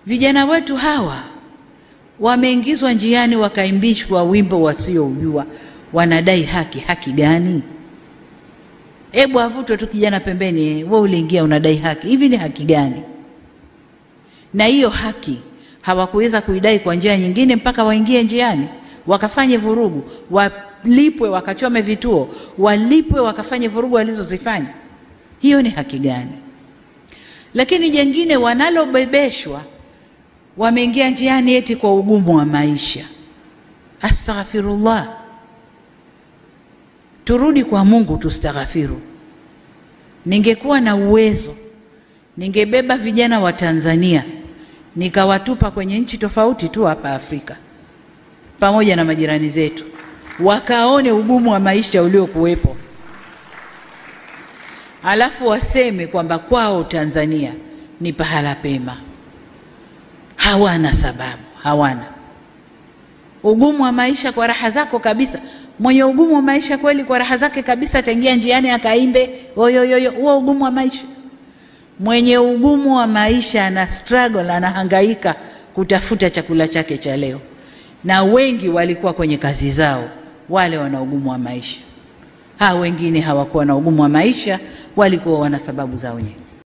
Vijana wetu hawa wameingizwa njiani wakaimbishwa wimbo wasioujua, wanadai haki. Haki gani? Hebu avutwe tu kijana pembeni, wewe uliingia unadai haki. Hivi ni haki gani? Na hiyo haki hawakuweza kuidai kwa njia nyingine mpaka waingie njiani, wakafanye vurugu, walipwe, wakachome vituo, walipwe, wakafanye vurugu walizozifanya. Hiyo ni haki gani? Lakini jengine wanalobebeshwa, wameingia njiani eti kwa ugumu wa maisha. Astaghfirullah. Turudi kwa Mungu tustaghfiru. Ningekuwa na uwezo, ningebeba vijana wa Tanzania nikawatupa kwenye nchi tofauti tu hapa Afrika pamoja na majirani zetu, wakaone ugumu wa maisha uliokuwepo, alafu waseme kwamba kwao Tanzania ni pahala pema. Hawana sababu, hawana. Ugumu wa maisha kwa raha zako kabisa. Mwenye ugumu wa maisha kweli kwa raha zake kabisa ataingia njiani akaimbe oyoyoyo, huo ugumu wa maisha. Mwenye ugumu wa maisha ana struggle, anahangaika kutafuta chakula chake cha leo, na wengi walikuwa kwenye kazi zao, wale wana ugumu wa maisha. Wengine hawakuwa na ugumu wa maisha, walikuwa wana sababu zao wenyewe.